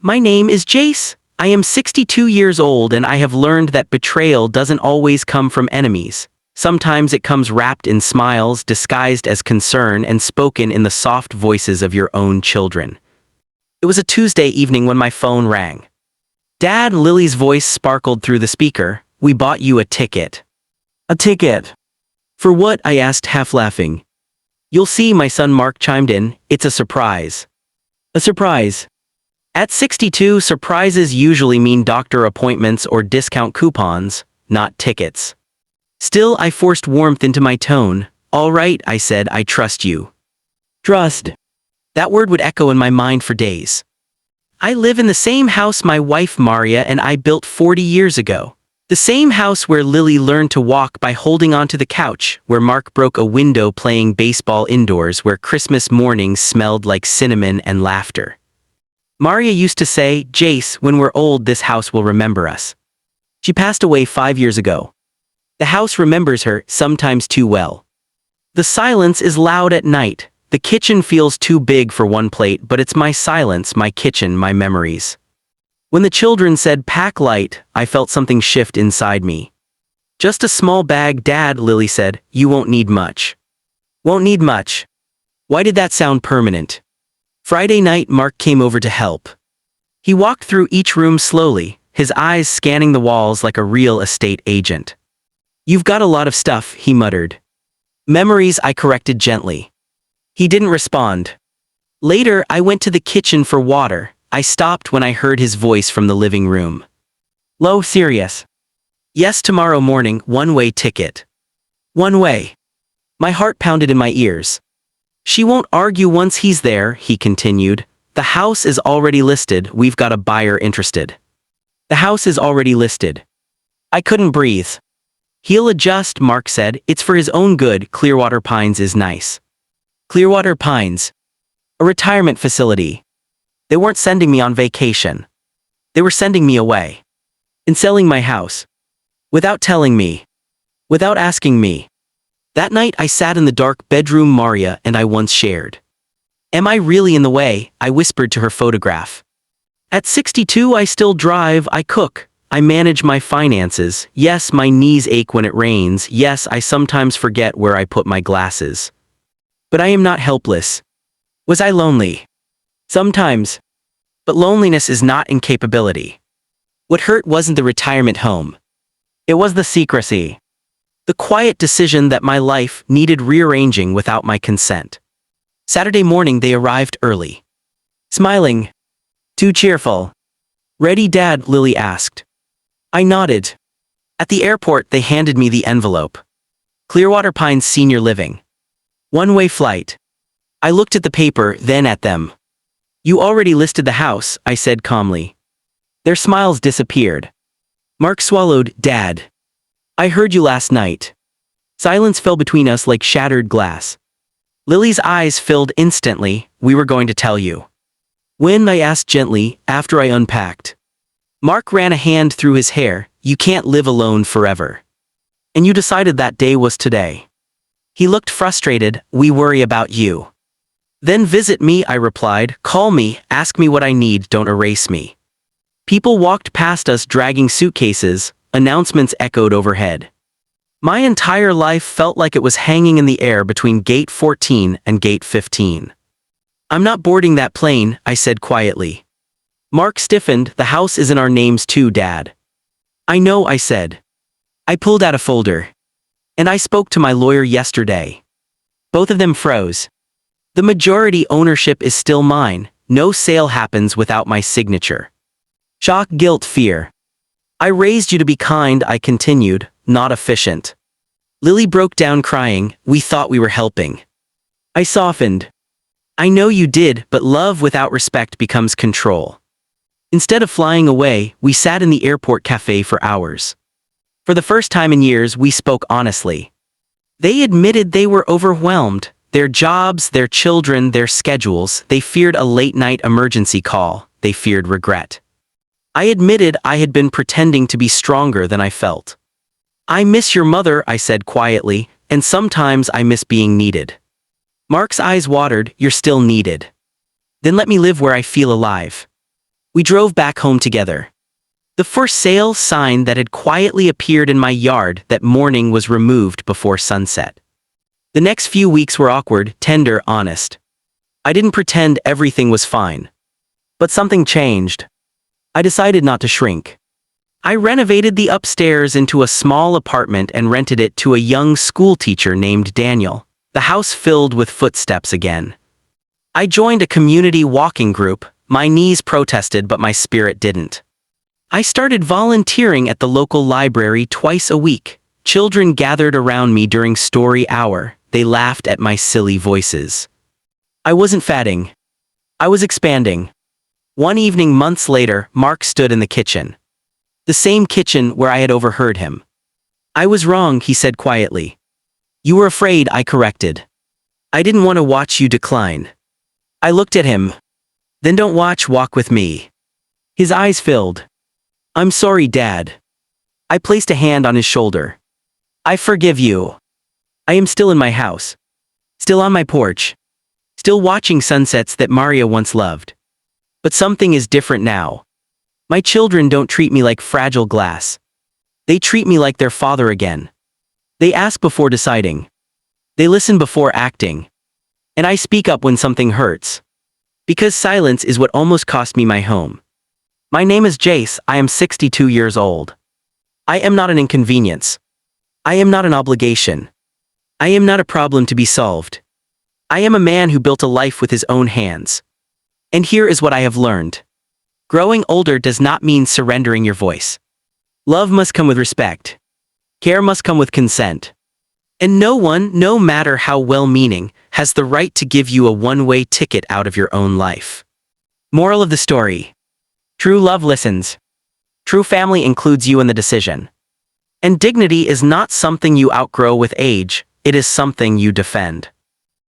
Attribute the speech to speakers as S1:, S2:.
S1: my name is Jace. I am 62 years old and I have learned that betrayal doesn't always come from enemies. Sometimes it comes wrapped in smiles, disguised as concern, and spoken in the soft voices of your own children. It was a Tuesday evening when my phone rang. Dad, Lily's voice sparkled through the speaker. We bought you a ticket. A ticket? For what? I asked, half laughing. You'll see, my son Mark chimed in. It's a surprise. A surprise? At 62, surprises usually mean doctor appointments or discount coupons, not tickets. Still, I forced warmth into my tone. All right, I said, I trust you. Trust. That word would echo in my mind for days. I live in the same house my wife Maria and I built 40 years ago. The same house where Lily learned to walk by holding onto the couch, where Mark broke a window playing baseball indoors, where Christmas mornings smelled like cinnamon and laughter. Maria used to say, Jace, when we're old this house will remember us. She passed away 5 years ago. The house remembers her, sometimes too well. The silence is loud at night. The kitchen feels too big for one plate, but it's my silence, my kitchen, my memories. When the children said pack light, I felt something shift inside me. Just a small bag, Dad, Lily said. You won't need much. Won't need much. Why did that sound permanent? Friday night, Mark came over to help. He walked through each room slowly, his eyes scanning the walls like a real estate agent. You've got a lot of stuff, he muttered. Memories, I corrected gently. He didn't respond. Later, I went to the kitchen for water. I stopped when I heard his voice from the living room. Low, serious. Yes, tomorrow morning, one-way ticket. One way. My heart pounded in my ears. She won't argue once he's there, he continued. The house is already listed, we've got a buyer interested. The house is already listed. I couldn't breathe. He'll adjust, Mark said. It's for his own good. Clearwater Pines is nice. Clearwater Pines. A retirement facility. They weren't sending me on vacation. They were sending me away. And selling my house. Without telling me. Without asking me. That night I sat in the dark bedroom Maria and I once shared. Am I really in the way? I whispered to her photograph. At 62 I still drive, I cook. I manage my finances. Yes, my knees ache when it rains. Yes, I sometimes forget where I put my glasses. But I am not helpless. Was I lonely? Sometimes. But loneliness is not incapability. What hurt wasn't the retirement home. It was the secrecy. The quiet decision that my life needed rearranging without my consent. Saturday morning they arrived early. Smiling. Too cheerful. Ready, Dad? Lily asked. I nodded. At the airport they handed me the envelope. Clearwater Pines Senior Living. One-way flight. I looked at the paper, then at them. You already listed the house, I said calmly. Their smiles disappeared. Mark swallowed. Dad. I heard you last night. Silence fell between us like shattered glass. Lily's eyes filled instantly. We were going to tell you. When? I asked gently, after I unpacked. Mark ran a hand through his hair. You can't live alone forever. And you decided that day was today. He looked frustrated. We worry about you. Then visit me, I replied. Call me, ask me what I need, don't erase me. People walked past us dragging suitcases. Announcements echoed overhead. My entire life felt like it was hanging in the air between gate 14 and gate 15. I'm not boarding that plane, I said quietly. Mark stiffened. The house is in our names too, Dad. I know, I said. I pulled out a folder. And I spoke to my lawyer yesterday. Both of them froze. The majority ownership is still mine. No sale happens without my signature. Shock, guilt, fear. I raised you to be kind, I continued, not efficient. Lily broke down crying. We thought we were helping. I softened. I know you did, but love without respect becomes control. Instead of flying away, we sat in the airport cafe for hours. For the first time in years, we spoke honestly. They admitted they were overwhelmed. Their jobs, their children, their schedules. They feared a late-night emergency call. They feared regret. I admitted I had been pretending to be stronger than I felt. I miss your mother, I said quietly, and sometimes I miss being needed. Mark's eyes watered. You're still needed. Then let me live where I feel alive. We drove back home together. The for sale sign that had quietly appeared in my yard that morning was removed before sunset. The next few weeks were awkward, tender, honest. I didn't pretend everything was fine. But something changed. I decided not to shrink. I renovated the upstairs into a small apartment and rented it to a young schoolteacher named Daniel. The house filled with footsteps again. I joined a community walking group. My knees protested, but my spirit didn't. I started volunteering at the local library twice a week. Children gathered around me during story hour. They laughed at my silly voices. I wasn't fatting. I was expanding. One evening months later, Mark stood in the kitchen. The same kitchen where I had overheard him. I was wrong, he said quietly. You were afraid, I corrected. I didn't want to watch you decline. I looked at him. Then don't walk with me. His eyes filled. I'm sorry, Dad. I placed a hand on his shoulder. I forgive you. I am still in my house. Still on my porch. Still watching sunsets that Maria once loved. But something is different now. My children don't treat me like fragile glass. They treat me like their father again. They ask before deciding. They listen before acting. And I speak up when something hurts. Because silence is what almost cost me my home. My name is Jace, I am 62 years old. I am not an inconvenience. I am not an obligation. I am not a problem to be solved. I am a man who built a life with his own hands. And here is what I have learned. Growing older does not mean surrendering your voice. Love must come with respect. Care must come with consent. And no one, no matter how well-meaning, has the right to give you a one-way ticket out of your own life. Moral of the story. True love listens. True family includes you in the decision. And dignity is not something you outgrow with age, it is something you defend.